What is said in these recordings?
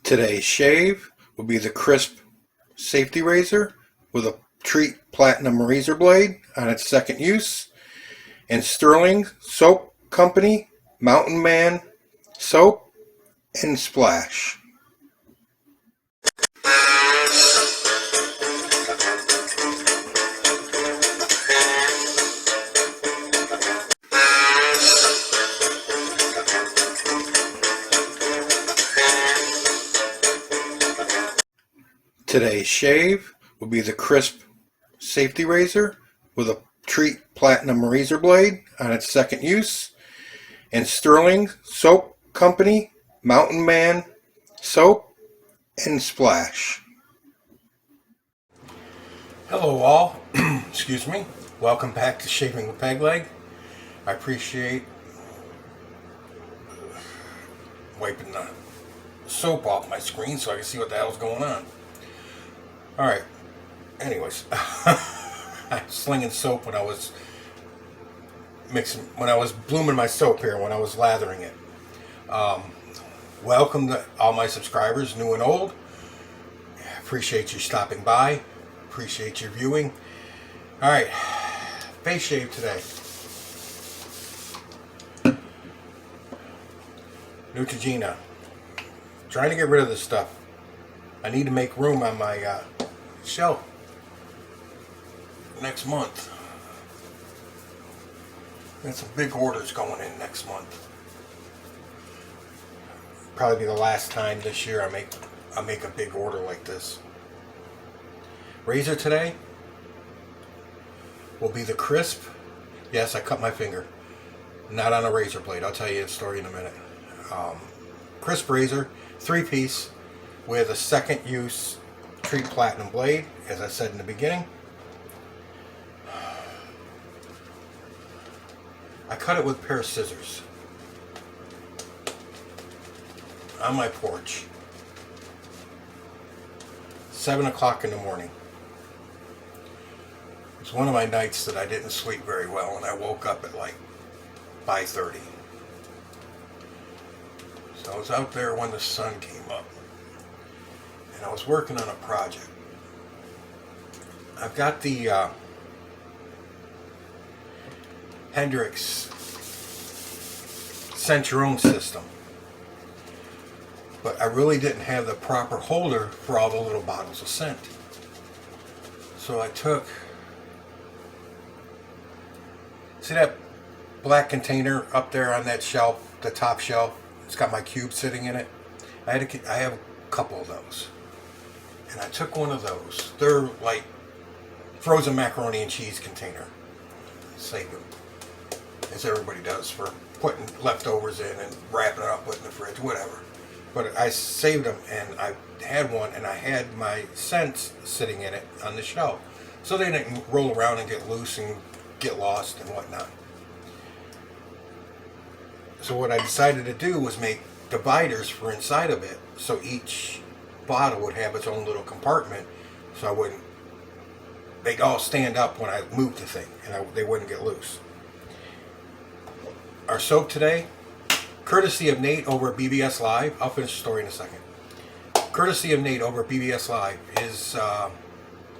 Today's shave will be the Krisp safety razor with a Treet Platinum razor blade on its second use, and Stirling Soap Company Mountain Man soap and splash. Today's shave will be the Krisp safety razor with a Treet Platinum razor blade on its second use, and Stirling Soap Company Mountain Man soap and splash. Hello all, excuse me, welcome back to Shaving with Peg Leg. I appreciate wiping the soap off my screen so I can see what the hell's going on. Alright, anyways, I was slinging soap when I was blooming my soap here, when I was lathering it. Welcome to all my subscribers, new and old. Appreciate you stopping by. Appreciate your viewing. Alright, face shave today. Neutrogena. Trying to get rid of this stuff. I need to make room on my shelf next month. Got some big orders going in next month. Probably be the last time this year I make a big order like this. Razor today will be the Krisp. Yes, I cut my finger. Not on a razor blade. I'll tell you the story in a minute. Krisp razor, 3-piece with a second use Treet Platinum blade, as I said in the beginning. I cut it with a pair of scissors on my porch, 7 o'clock in the morning. It was one of my nights that I didn't sleep very well, and I woke up at like 5:30. So I was out there when the sun came up, and I was working on a project. I've got the Hendrix Scent Your Own system, but I really didn't have the proper holder for all the little bottles of scent. So I took, see that black container up there on that shelf, the top shelf? It's got my cube sitting in it. I have a couple of those, and I took one of those. They're like frozen macaroni and cheese container. Save them, as everybody does, for putting leftovers in and wrapping it up, putting in the fridge, whatever. But I saved them, and I had one, and I had my scents sitting in it on the shelf, so they didn't roll around and get loose and get lost and whatnot. So what I decided to do was make dividers for inside of it, so each bottle would have its own little compartment, so they'd all stand up when I moved the thing, and they wouldn't get loose. Our soap today, courtesy of Nate over at BBS Live. I'll finish the story in a second. Courtesy of Nate over at BBS Live.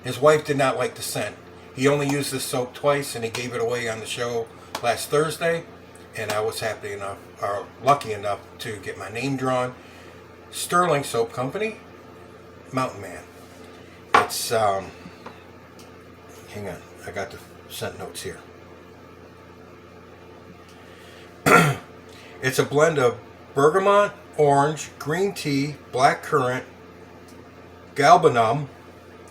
His wife did not like the scent. He only used this soap twice, and he gave it away on the show last Thursday. And I was lucky enough to get my name drawn. Stirling Soap Company, Mountain Man. It's hang on, I got the scent notes here. It's a blend of bergamot, orange, green tea, black currant, Galbanum,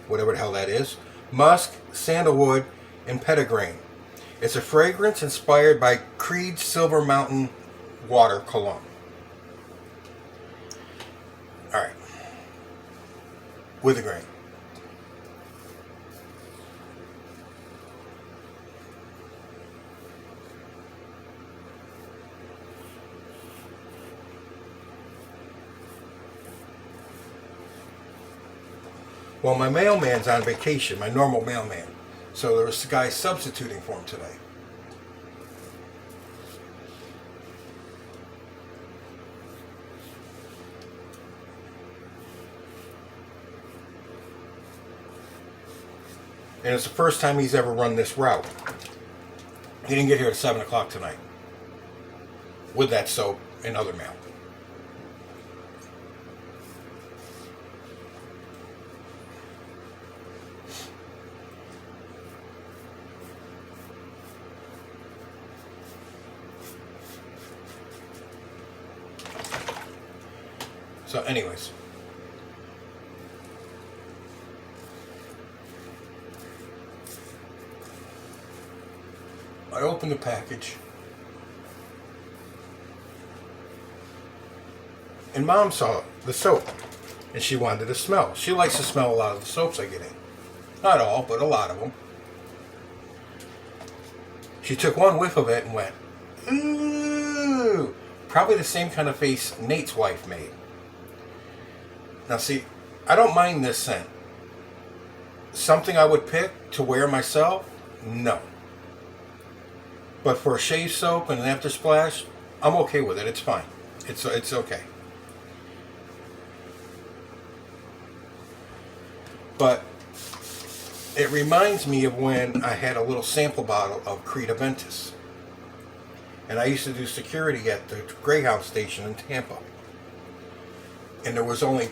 whatever the hell that is, musk, sandalwood, and petitgrain. It's a fragrance inspired by Creed's Silver Mountain water cologne. Alright. With a grain. Well, my mailman's on vacation, my normal mailman. So there was a guy substituting for him today. And it's the first time he's ever run this route. He didn't get here at 7 o'clock tonight with that soap and other mail. So anyways, I opened the package and Mom saw the soap and she wanted to smell. She likes to smell a lot of the soaps I get in. Not all, but a lot of them. She took one whiff of it and went, ooh, probably the same kind of face Nate's wife made. Now see, I don't mind this scent. Something I would pick to wear myself? No. But for a shave soap and an after splash, I'm okay with it. It's fine. It's okay. But it reminds me of when I had a little sample bottle of Treet Platinum. And I used to do security at the Greyhound station in Tampa. And there was only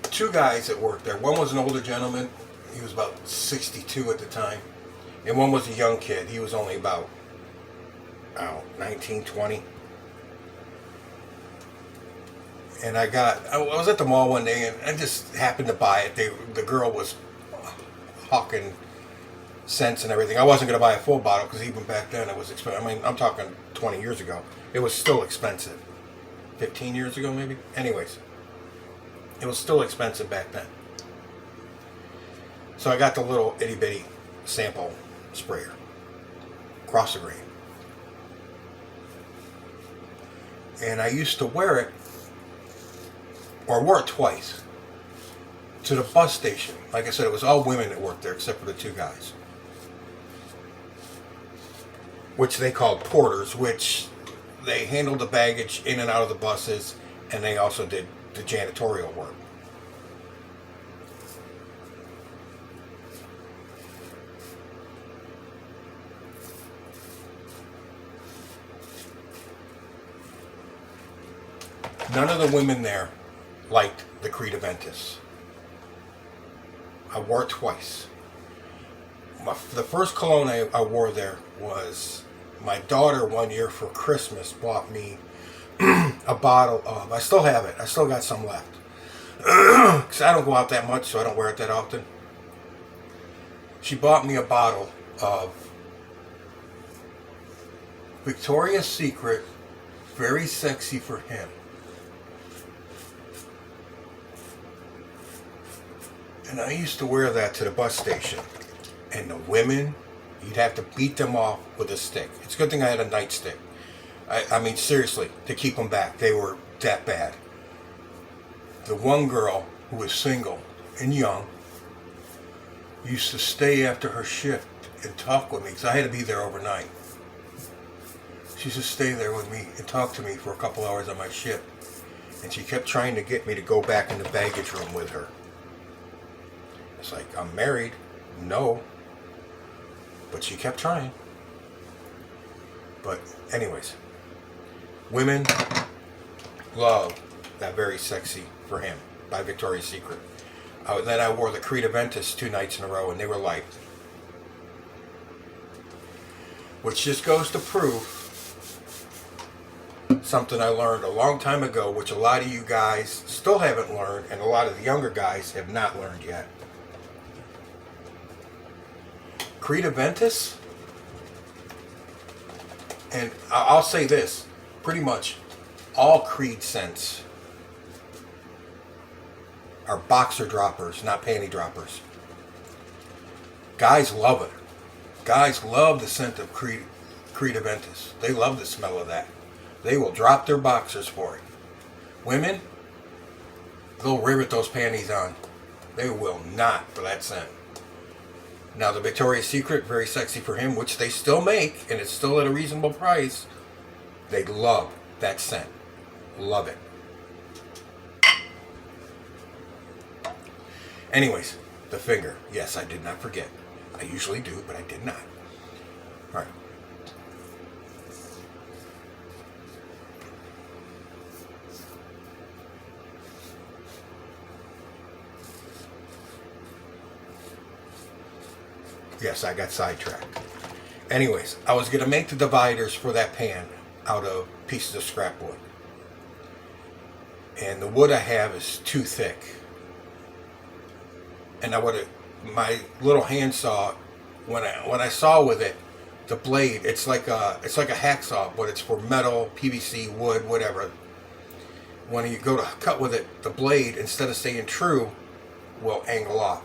2 guys that worked there. One was an older gentleman. He was about 62 at the time. And one was a young kid. He was only about, 19, 20. And I was at the mall one day and I just happened to buy it. The girl was hawking scents and everything. I wasn't going to buy a full bottle because even back then it was expensive. I mean, I'm talking 20 years ago. It was still expensive. 15 years ago maybe? Anyways. It was still expensive back then. So I got the little itty bitty sample sprayer. Across the grain. And I used to wear it, or wore it twice, to the bus station. Like I said, it was all women that worked there except for the 2 guys. Which they called porters, which they handled the baggage in and out of the buses, and they also did the janitorial work. None of the women there liked the Treet Platinum. I wore it twice. The first cologne I wore there was my daughter one year for Christmas bought me a bottle of, I still have it, I still got some left. Because I don't go out that much, so I don't wear it that often. She bought me a bottle of Victoria's Secret, Very Sexy for Him. And I used to wear that to the bus station. And the women, you'd have to beat them off with a stick. It's a good thing I had a nightstick. I mean, seriously, to keep them back. They were that bad. The one girl who was single and young used to stay after her shift and talk with me because I had to be there overnight. She used to stay there with me and talk to me for a couple hours on my shift. And she kept trying to get me to go back in the baggage room with her. It's like, I'm married. No. But she kept trying. But anyways, women love that Very Sexy for Him by Victoria's Secret. Then I wore the Treet Platinum 2 nights in a row and they were light. Which just goes to prove something I learned a long time ago, which a lot of you guys still haven't learned and a lot of the younger guys have not learned yet. Treet Platinum, and I'll say this, pretty much all Treet scents are boxer droppers, not panty droppers. Guys love it. Guys love the scent of Treet Platinum. They love the smell of that. They will drop their boxers for it. Women, they'll rivet those panties on. They will not for that scent. Now the Victoria's Secret, Very Sexy for Him, which they still make, and it's still at a reasonable price, they love that scent. Love it. Anyways, the finger. Yes, I did not forget. I usually do, but I did not. All right. Yes, I got sidetracked. Anyways, I was going to make the dividers for that pan out of pieces of scrap wood. And the wood I have is too thick. And I would have, my little handsaw, when I saw with it, the blade, it's like a hacksaw, but it's for metal, PVC, wood, whatever. When you go to cut with it, the blade, instead of staying true, will angle off.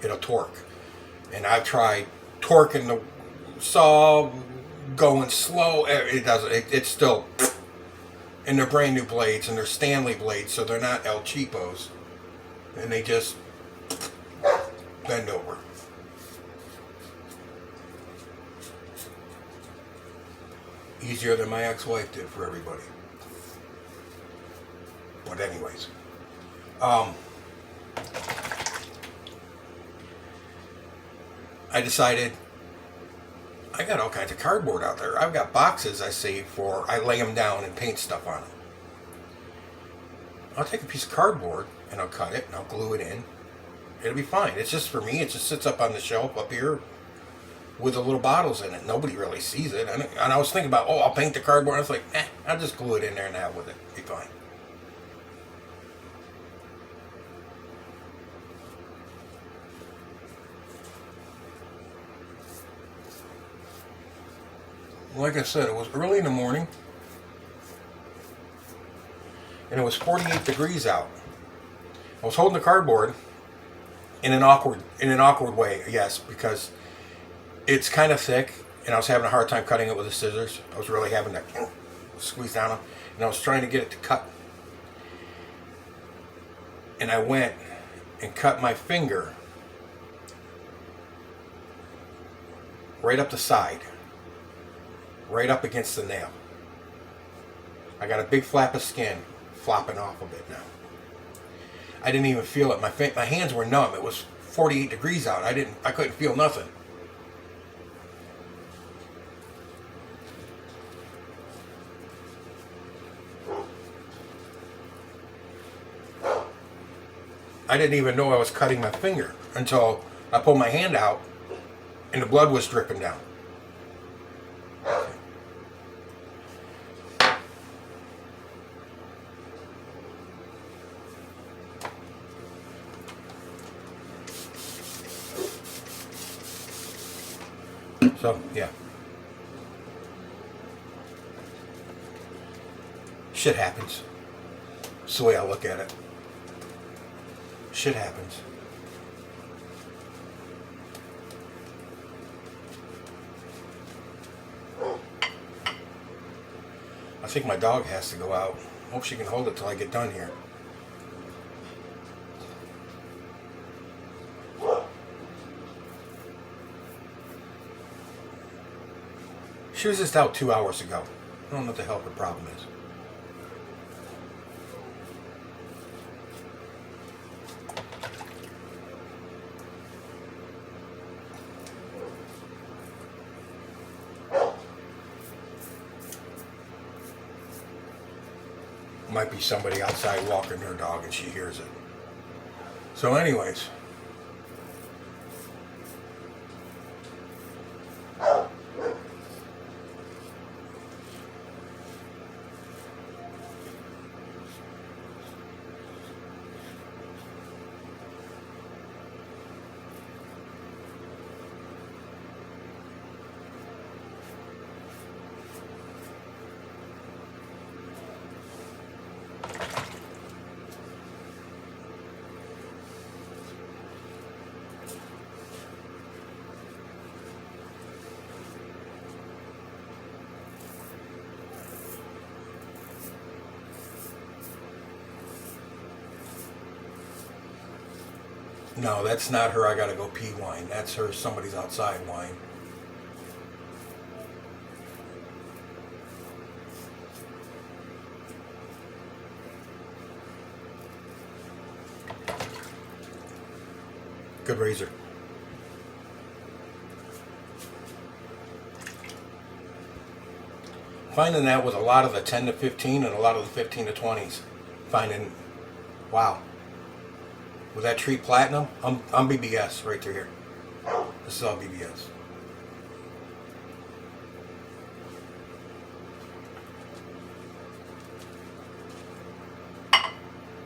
It'll torque. And I've tried torquing the saw, going slow. It doesn't. It's still. And they're brand new blades, and they're Stanley blades, so they're not El Cheapos. And they just bend over. Easier than my ex-wife did for everybody. But anyways. I decided I got all kinds of cardboard out there. I've got boxes I save for, I lay them down and paint stuff on them. I'll take a piece of cardboard and I'll cut it and I'll glue it in. It'll be fine. It's just for me. It just sits up on the shelf up here with the little bottles in it. Nobody really sees it. And I was thinking about, I'll paint the cardboard. I was like, I'll just glue it in there and have with it. Be fine. Like I said, it was early in the morning, and it was 48 degrees out. I was holding the cardboard in an awkward way, yes, because it's kind of thick, and I was having a hard time cutting it with the scissors. I was really having to squeeze down on, and I was trying to get it to cut. And I went and cut my finger right up the side. Right up against the nail. I got a big flap of skin flopping off a bit now. I didn't even feel it. My hands were numb. It was 48 degrees out. I couldn't feel nothing. I didn't even know I was cutting my finger until I pulled my hand out and the blood was dripping down. So, yeah. Shit happens. That's the way I look at it. Shit happens. I think my dog has to go out. Hope she can hold it till I get done here. She was just out 2 hours ago. I don't know what the hell her problem is. Might be somebody outside walking their dog and she hears it. So anyways. No, that's not her I gotta go pee wine. That's her somebody's outside wine. Good razor. Finding that with a lot of the 10 to 15 and a lot of the 15 to 20s. Finding, wow. With that Treet Platinum, I'm BBS right through here. This is all BBS.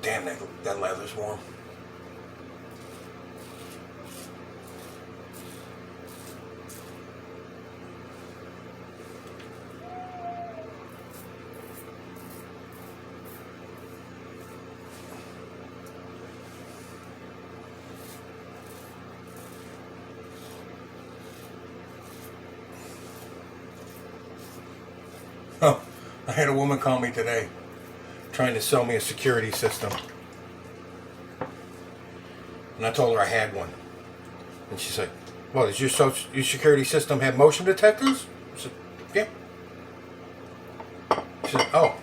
Damn, that lather's warm. Oh, I had a woman call me today trying to sell me a security system. And I told her I had one. And she's like, well, does your security system have motion detectors? I said, yeah. She said, oh.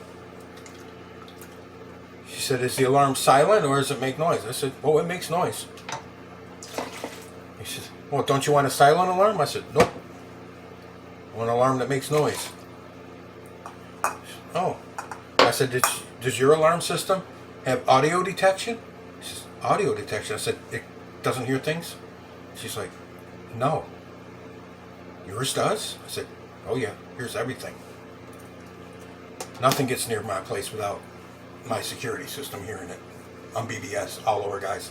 She said, is the alarm silent or does it make noise? I said, oh, it makes noise. She said, well, don't you want a silent alarm? I said, nope. I want an alarm that makes noise. Oh. I said, does your alarm system have audio detection? She says, audio detection? I said, it doesn't hear things? She's like, no. Yours does? I said, oh yeah, here's everything. Nothing gets near my place without my security system hearing it. I'm BBS all over, guys.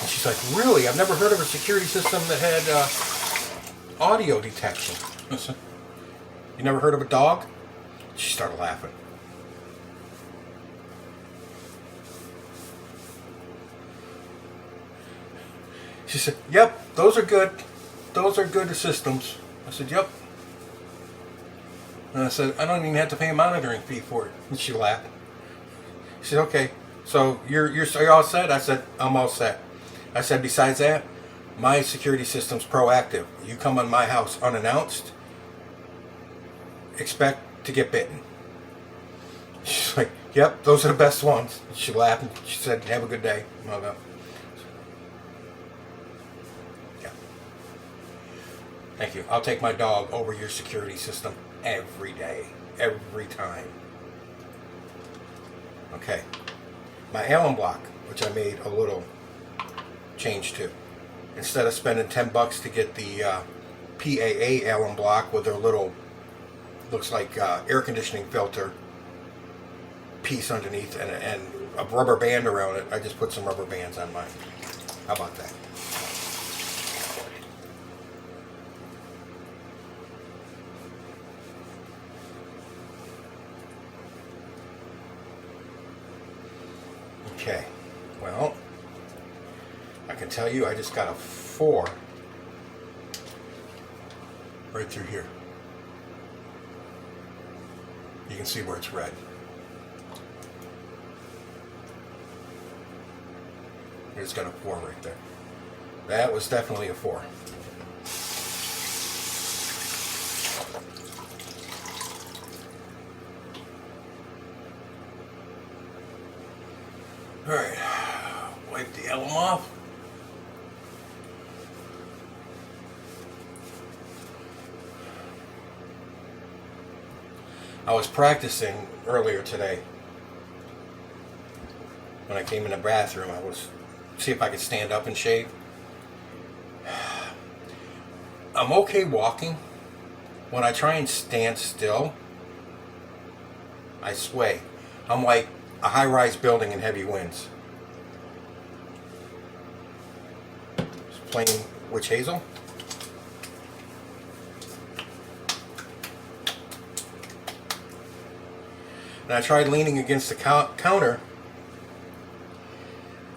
And she's like, really? I've never heard of a security system that had audio detection. I said, you never heard of a dog? She started laughing. She said, yep, those are good. Those are good systems. I said, yep. And I said, I don't even have to pay a monitoring fee for it. And she laughed. She said, okay, so you're all set? I said, I'm all set. I said, besides that, my security system's proactive. You come on my house unannounced, expect to get bitten. She's like, yep, those are the best ones. She laughed and she said, have a good day. Yeah. Thank you. I'll take my dog over your security system every day. Every time. Okay. My alum block, which I made a little change to. Instead of spending $10 to get the PAA alum block with their little, looks like air conditioning filter piece underneath and a rubber band around it, I just put some rubber bands on mine. How about that? Okay, well, I can tell you I just got a 4 right through here. You can see where it's red. It's got a 4 right there. That was definitely a 4. Alright, wipe the alum off. I was practicing earlier today. When I came in the bathroom, I was see if I could stand up and shave. I'm okay walking. When I try and stand still, I sway. I'm like a high-rise building in heavy winds. Just plain witch hazel. And I tried leaning against the counter.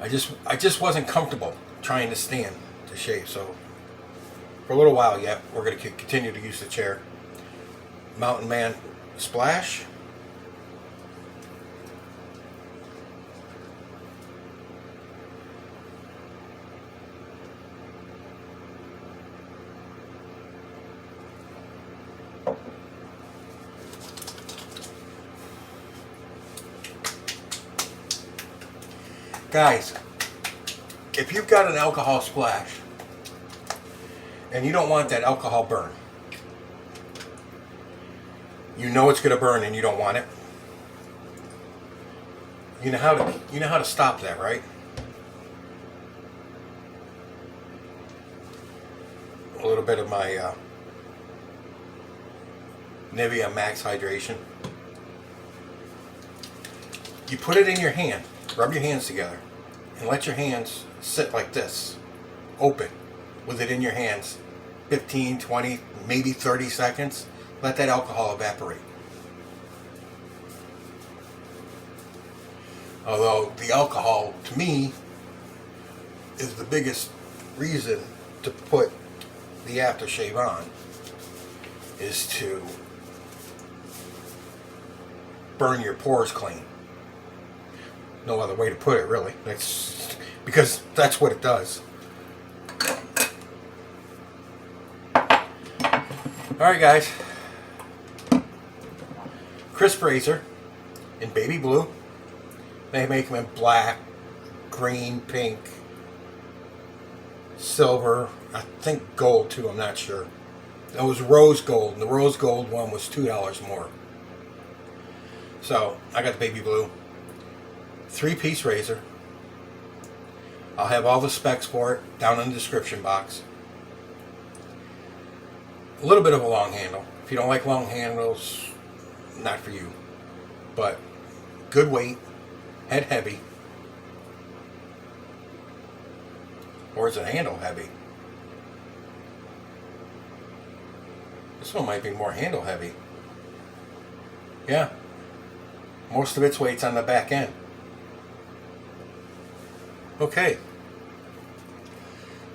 I just wasn't comfortable trying to stand to shave. So for a little while yet, we're going to continue to use the chair. Mountain Man Splash. Guys, if you've got an alcohol splash and you don't want that alcohol burn, you know it's going to burn and you don't want it. You know how to stop that, right? A little bit of my Nivea Max Hydration. You put it in your hand, rub your hands together, and let your hands sit like this, open, with it in your hands, 15, 20, maybe 30 seconds. Let that alcohol evaporate. Although the alcohol, to me, is the biggest reason to put the aftershave on, is to burn your pores clean. No other way to put it, really. That's because that's what it does. Alright guys, Krisp razor in baby blue. They make them in black, green, pink, silver, I think gold too, I'm not sure. It was rose gold, and the rose gold one was $2 more. So, I got the baby blue. 3-piece razor. I'll have all the specs for it down in the description box. A little bit of a long handle. If you don't like long handles, not for you. But good weight, head heavy. Or is it handle heavy? This one might be more handle heavy. Yeah. Most of its weight's on the back end. Okay.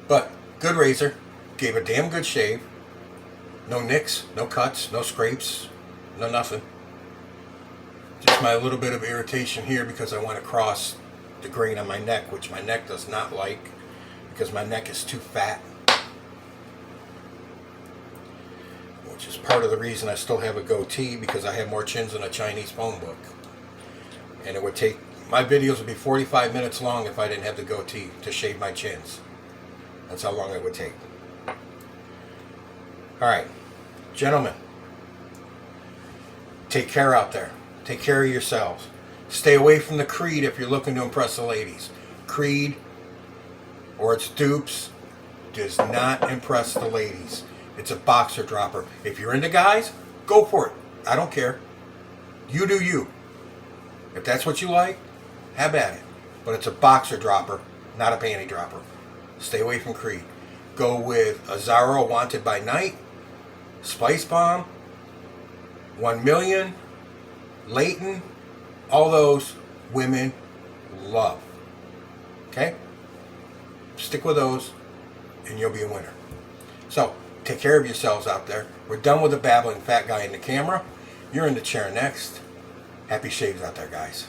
But good razor. Gave a damn good shave. No nicks, no cuts, no scrapes, no nothing. Just my little bit of irritation here because I went across the grain on my neck, which my neck does not like because my neck is too fat. Which is part of the reason I still have a goatee, because I have more chins than a Chinese phone book. And it would take, my videos would be 45 minutes long if I didn't have the goatee to shave my chins. That's how long it would take. Alright, gentlemen, take care out there. Take care of yourselves. Stay away from the Creed if you're looking to impress the ladies. Creed or its dupes does not impress the ladies. It's a boxer dropper. If you're into guys, go for it. I don't care. You do you. If that's what you like, have at it. But it's a boxer dropper, not a panty dropper. Stay away from Creed. Go with Azaro Wanted by Night, Spice Bomb, 1 Million, Leighton, all those women love. Okay? Stick with those and you'll be a winner. So, take care of yourselves out there. We're done with the babbling fat guy in the camera. You're in the chair next. Happy shaves out there, guys.